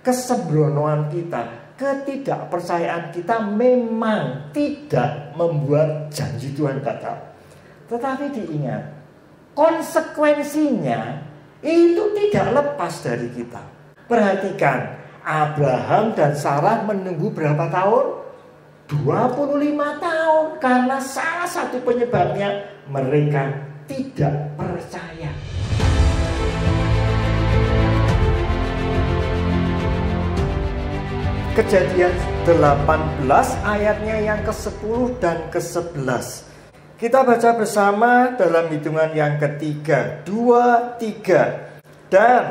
kesembronoan kita, ketidakpercayaan kita memang tidak membuat janji Tuhan batal. Tetapi diingat, konsekuensinya itu tidak lepas dari kita. Perhatikan, Abraham dan Sarah menunggu berapa tahun? 25 tahun. Karena salah satu penyebabnya mereka tidak percaya. Kejadian 18 ayatnya yang ke-10 dan ke-11. Kita baca bersama dalam hitungan yang ketiga, 2, 3. Dan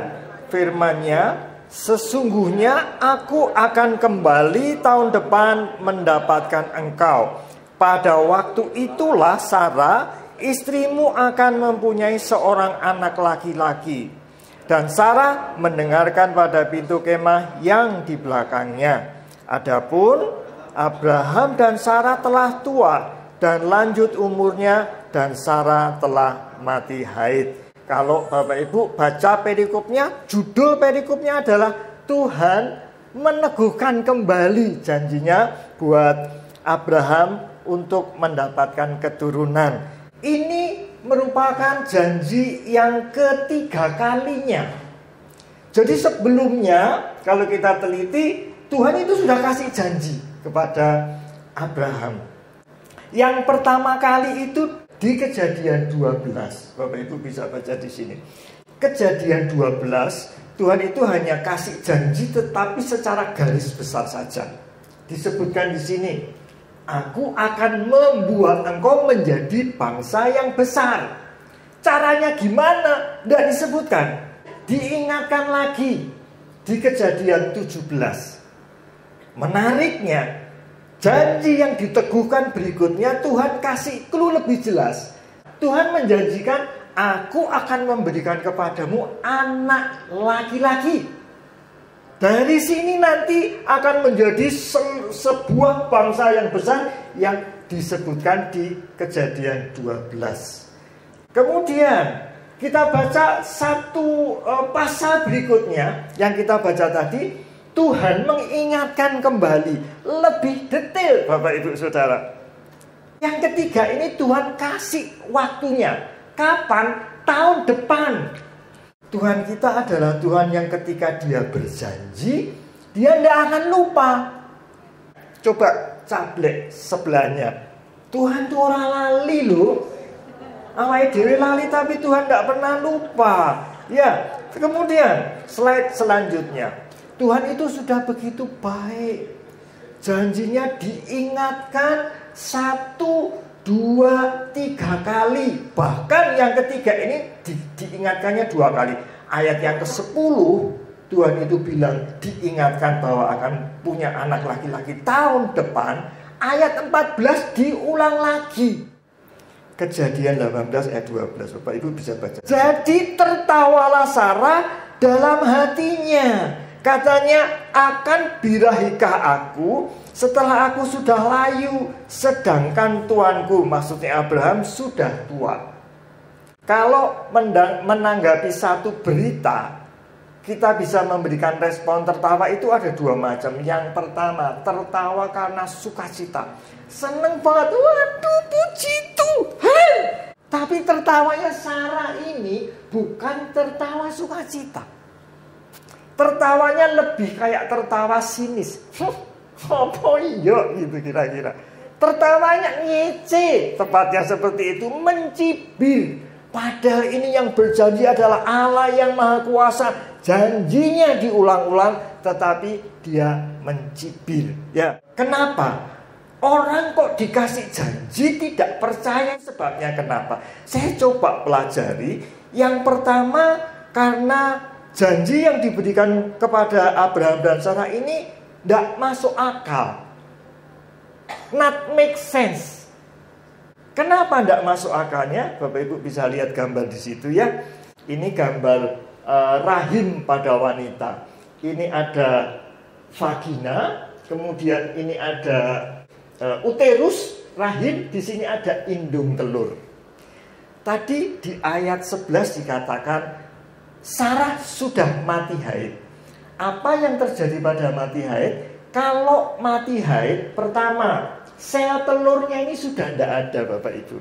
firman-Nya, sesungguhnya aku akan kembali tahun depan mendapatkan engkau. Pada waktu itulah Sarah, istrimu akan mempunyai seorang anak laki-laki. Dan Sarah mendengarkan pada pintu kemah yang di belakangnya. Adapun Abraham dan Sarah telah tua dan lanjut umurnya, dan Sarah telah mati haid. Kalau Bapak Ibu baca perikopnya, judul perikopnya adalah Tuhan meneguhkan kembali janjinya buat Abraham untuk mendapatkan keturunan. Ini merupakan janji yang ketiga kalinya. Jadi sebelumnya kalau kita teliti, Tuhan itu sudah kasih janji kepada Abraham. Yang pertama kali itu di Kejadian 12. Bapak Ibu bisa baca di sini. Kejadian 12, Tuhan itu hanya kasih janji tetapi secara garis besar saja. Disebutkan di sini, aku akan membuat engkau menjadi bangsa yang besar. Caranya gimana? Tidak disebutkan. Diingatkan lagi di Kejadian 17. Menariknya, janji yang diteguhkan berikutnya Tuhan kasih clue lebih jelas. Tuhan menjanjikan, aku akan memberikan kepadamu anak laki-laki. Dari sini nanti akan menjadi sebuah bangsa yang besar yang disebutkan di Kejadian 12. Kemudian kita baca satu pasal berikutnya yang kita baca tadi. Tuhan mengingatkan kembali lebih detail, Bapak Ibu Saudara. Yang ketiga ini Tuhan kasih waktunya. Kapan? Tahun depan. Tuhan kita adalah Tuhan yang ketika Dia berjanji, Dia tidak akan lupa. Coba cablek sebelahnya. Tuhan itu orang lali loh. Awake dhewe lali tapi Tuhan tidak pernah lupa. Ya, kemudian slide selanjutnya. Tuhan itu sudah begitu baik. Janjinya diingatkan 1, 2, 3 kali. Bahkan yang ketiga ini diingatkannya 2 kali. Ayat yang ke-10 Tuhan itu bilang diingatkan bahwa akan punya anak laki-laki tahun depan. Ayat 14 diulang lagi. Kejadian 18 ayat 12. Bapak Ibu bisa baca. Jadi tertawalah Sarah dalam hatinya. Katanya, akan birahikah aku setelah aku sudah layu, sedangkan tuanku, maksudnya Abraham, sudah tua. Kalau menanggapi satu berita, kita bisa memberikan respon tertawa itu ada 2 macam. Yang pertama, tertawa karena sukacita. Seneng banget, waduh puji Tuhan. Tapi tertawanya Sarah ini bukan tertawa sukacita. Tertawanya lebih kayak tertawa sinis. Apa iya gitu kira-kira. Tertawanya ngece, tepatnya seperti itu, mencibir. Padahal ini yang berjanji adalah Allah yang Maha Kuasa. Janjinya diulang-ulang, tetapi Dia mencibir. Ya, kenapa? Orang kok dikasih janji tidak percaya, sebabnya kenapa? Saya coba pelajari. Yang pertama, karena janji yang diberikan kepada Abraham dan Sarah ini tidak masuk akal. Not make sense. Kenapa tidak masuk akalnya? Bapak Ibu bisa lihat gambar di situ ya. Ini gambar rahim pada wanita. Ini ada vagina, kemudian ini ada uterus, rahim, di sini ada indung telur. Tadi di ayat 11 dikatakan Sarah sudah mati haid. Apa yang terjadi pada mati haid? Kalau mati haid, pertama, sel telurnya ini sudah tidak ada, Bapak Ibu.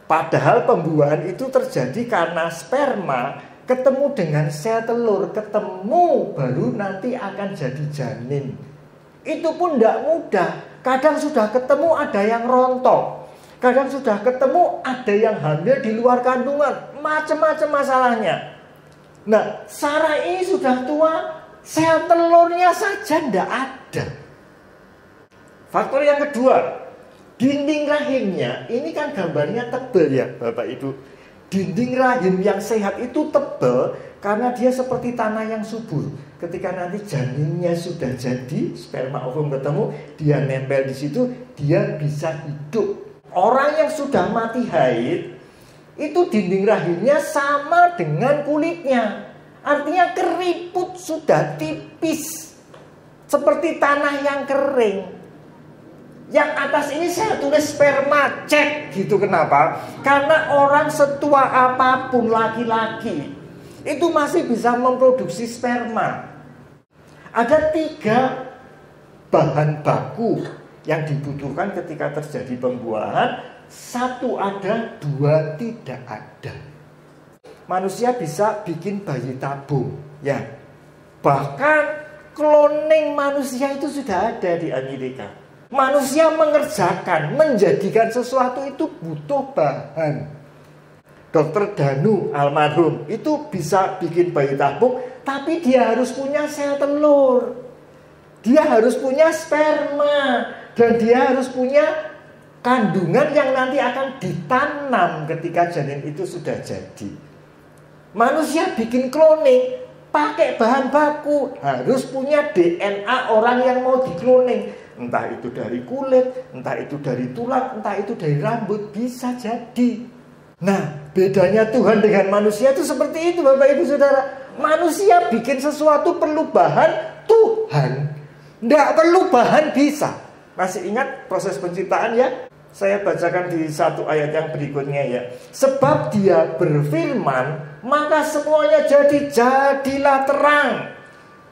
Padahal pembuahan itu terjadi karena sperma ketemu dengan sel telur, ketemu baru nanti akan jadi janin. Itu pun tidak mudah. Kadang sudah ketemu ada yang rontok, kadang sudah ketemu ada yang hamil di luar kandungan, macam-macam masalahnya. Nah, Sarah ini sudah tua, sel telurnya saja tidak ada. Faktor yang kedua, dinding rahimnya, ini kan gambarnya tebal ya Bapak Ibu. Dinding rahim yang sehat itu tebal karena dia seperti tanah yang subur. Ketika nanti janinnya sudah jadi, sperma ovum ketemu, dia nempel di situ, dia bisa hidup. Orang yang sudah mati haid, itu dinding rahimnya sama dengan kulitnya. Artinya keriput sudah tipis, seperti tanah yang kering. Yang atas ini saya tulis sperma cek gitu. Kenapa? Karena orang setua apapun laki-laki itu masih bisa memproduksi sperma. Ada 3 bahan baku yang dibutuhkan ketika terjadi pembuahan. 1 ada, 2 tidak ada. Manusia bisa bikin bayi tabung ya. Bahkan cloning manusia itu sudah ada di Amerika. Manusia mengerjakan, menjadikan sesuatu itu butuh bahan. Dokter Danu almarhum itu bisa bikin bayi tabung, tapi dia harus punya sel telur, dia harus punya sperma, dan dia harus punya kandungan yang nanti akan ditanam ketika janin itu sudah jadi. Manusia bikin cloning pakai bahan baku, harus punya DNA orang yang mau dikloning. Entah itu dari kulit, entah itu dari tulang, entah itu dari rambut, bisa jadi. Nah, bedanya Tuhan dengan manusia itu seperti itu Bapak Ibu Saudara. Manusia bikin sesuatu perlu bahan, Tuhan tidak perlu bahan bisa. Masih ingat proses penciptaan ya? Saya bacakan di 1 ayat yang berikutnya ya. Sebab dia berfirman, maka semuanya jadilah terang.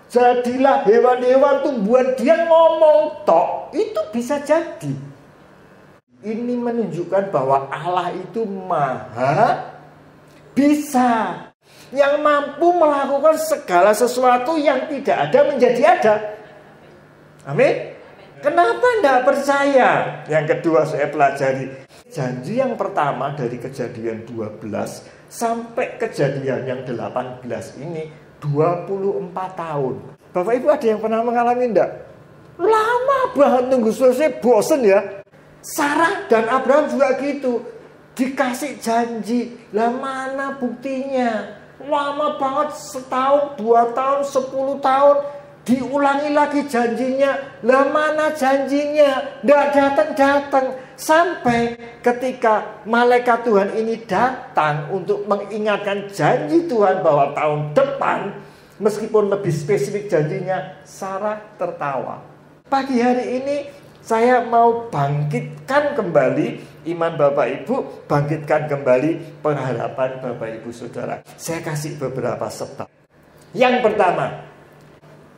Jadilah hewan-hewan tumbuhan. Dia ngomong tok, itu bisa jadi. Ini menunjukkan bahwa Allah itu maha bisa, yang mampu melakukan segala sesuatu yang tidak ada menjadi ada. Amin. Kenapa tidak percaya? Yang kedua saya pelajari. Janji yang pertama dari Kejadian 12 sampai Kejadian yang 18 ini 24 tahun. Bapak Ibu ada yang pernah mengalami enggak? Lama banget nunggu selesai, bosen ya. Sarah dan Abraham juga gitu. Dikasih janji, lah mana buktinya? Lama banget, 1 tahun, 2 tahun, 10 tahun. Diulangi lagi janjinya, lah mana janjinya? Nggak datang-datang. Sampai ketika malaikat Tuhan ini datang untuk mengingatkan janji Tuhan bahwa tahun depan, meskipun lebih spesifik janjinya, Sarah tertawa. Pagi hari ini saya mau bangkitkan kembali iman Bapak Ibu, bangkitkan kembali pengharapan Bapak Ibu Saudara. Saya kasih beberapa sebab. Yang pertama,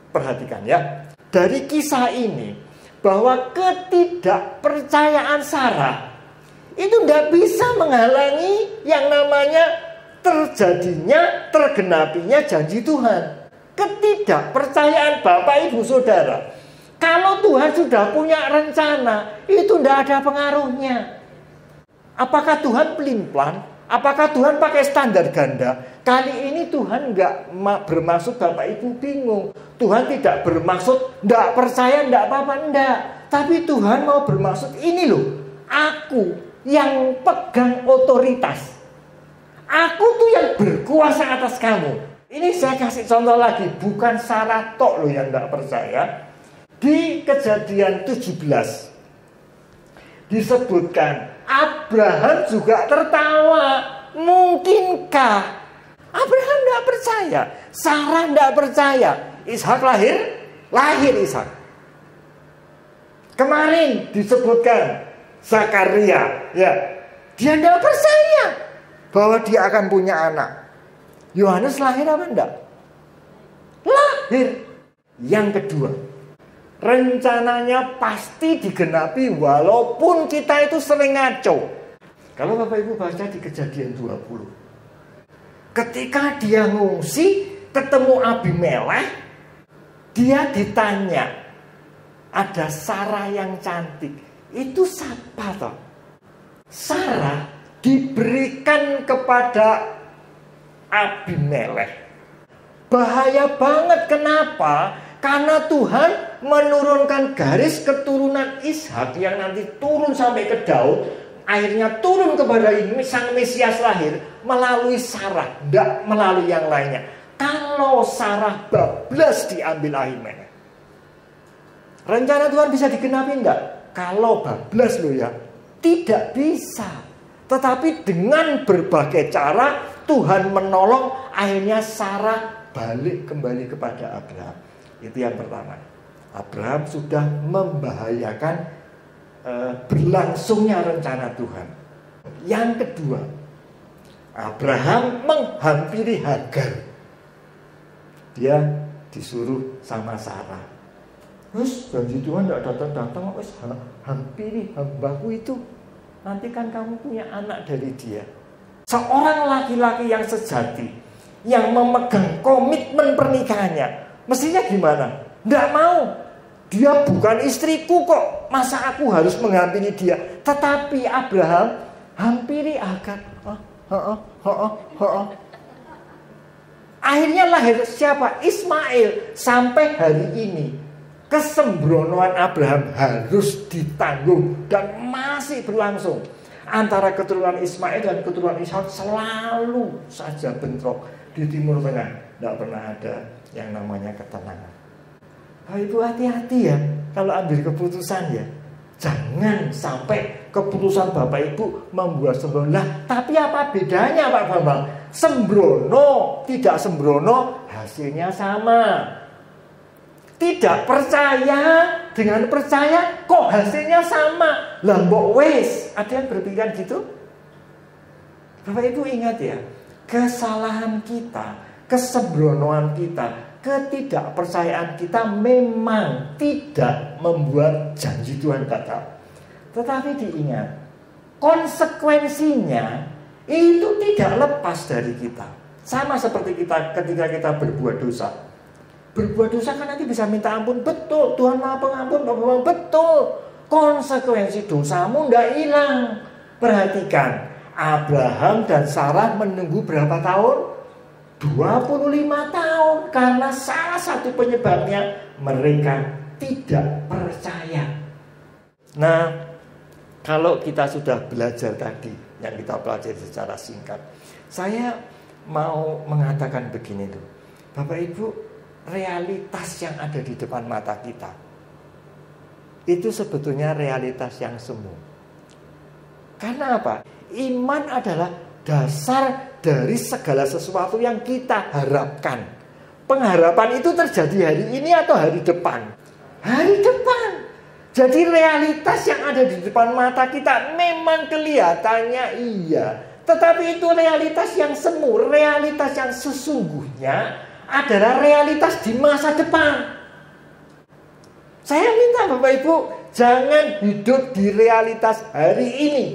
perhatikan ya, dari kisah ini bahwa ketidakpercayaan Sarah itu tidak bisa menghalangi yang namanya terjadinya, tergenapinya janji Tuhan. Ketidakpercayaan Bapak Ibu Saudara, kalau Tuhan sudah punya rencana, itu tidak ada pengaruhnya. Apakah Tuhan pelin-pelan? Apakah Tuhan pakai standar ganda? Kali ini Tuhan nggak bermaksud Bapak Ibu bingung. Tuhan tidak bermaksud nggak percaya, nggak apa-apa, enggak. Tapi Tuhan mau bermaksud ini loh. Aku yang pegang otoritas. Aku tuh yang berkuasa atas kamu. Ini saya kasih contoh lagi. Bukan Sarah tok loh yang nggak percaya. Di Kejadian 17 disebutkan Abraham juga tertawa. Mungkinkah? Abraham tidak percaya, Sarah tidak percaya. Ishak lahir Ishak. Kemarin disebutkan Zakaria, ya, dia tidak percaya bahwa dia akan punya anak. Yohanes lahir apa enggak? terakhir, yang kedua, rencananya pasti digenapi walaupun kita itu sering ngaco. Kalau Bapak Ibu baca di Kejadian 20, ketika dia ngungsi ketemu Abimelekh, dia ditanya, ada Sarah yang cantik, itu siapa toh? Sarah diberikan kepada Abimelekh. Bahaya banget, kenapa? Karena Tuhan menurunkan garis keturunan Ishak yang nanti turun sampai ke Daud, akhirnya turun kepada sang Mesias lahir melalui Sarah, tidak melalui yang lainnya. Kalau Sarah bablas diambil Ahimelek, rencana Tuhan bisa digenapi enggak? Kalau bablas loh ya, tidak bisa. Tetapi dengan berbagai cara Tuhan menolong, akhirnya Sarah balik kembali kepada Abraham. Itu yang pertama. Abraham sudah membahayakan berlangsungnya rencana Tuhan. Yang kedua, Abraham menghampiri Hagar. Dia disuruh sama Sarah, terus janji Tuhan tidak datang-datang, wes hampiri hambaku itu, nanti kan kamu punya anak dari dia. Seorang laki-laki yang sejati, yang memegang komitmen pernikahannya, mestinya gimana? Tidak mau. Dia bukan istriku kok, masa aku harus menghampiri dia? Tetapi Abraham hampiri Hagar. Akhirnya lahir siapa? Ismail. Sampai hari ini kesembronoan Abraham harus ditanggung dan masih berlangsung. Antara keturunan Ismail dan keturunan Ishak selalu saja bentrok. Di Timur Tengah tidak pernah ada yang namanya ketenangan. Ibu hati-hati ya kalau ambil keputusan ya. Jangan sampai keputusan Bapak Ibu membuat sembrono. Lah, tapi apa bedanya Pak Bambang? Sembrono, tidak sembrono, hasilnya sama. Tidak percaya dengan percaya, kok hasilnya sama. Lah mbok wes, ada yang berpikiran gitu? Bapak Ibu ingat ya, kesalahan kita, kesembronoan kita, ketidakpercayaan kita memang tidak membuat janji Tuhan batal. Tetapi diingat, konsekuensinya itu tidak lepas dari kita. Sama seperti kita ketika kita berbuat dosa. Berbuat dosa kan nanti bisa minta ampun, betul. Tuhan Maha Pengampun, betul. Konsekuensi dosamu tidak hilang. Perhatikan, Abraham dan Sarah menunggu berapa tahun? 25 tahun. Karena salah satu penyebabnya mereka tidak percaya. Nah, kalau kita sudah belajar tadi yang kita pelajari secara singkat, saya mau mengatakan begini tuh, Bapak Ibu, realitas yang ada di depan mata kita itu sebetulnya realitas yang semu. Karena apa? Iman adalah dasar dari segala sesuatu yang kita harapkan. Pengharapan itu terjadi hari ini atau hari depan? Hari depan. Jadi realitas yang ada di depan mata kita memang kelihatannya iya, tetapi itu realitas yang semu. Realitas yang sesungguhnya adalah realitas di masa depan. Saya minta Bapak Ibu jangan hidup di realitas hari ini.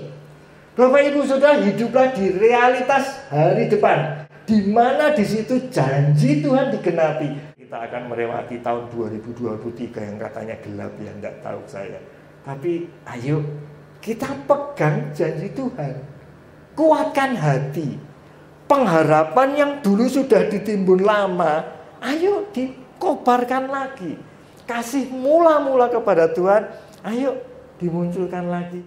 Bapak Ibu sudah hiduplah di realitas hari depan, di mana di situ janji Tuhan digenapi. Kita akan melewati tahun 2023 yang katanya gelap ya, enggak tahu saya. Tapi ayo kita pegang janji Tuhan. Kuatkan hati. Pengharapan yang dulu sudah ditimbun lama, ayo dikobarkan lagi. Kasih mula-mula kepada Tuhan, ayo dimunculkan lagi.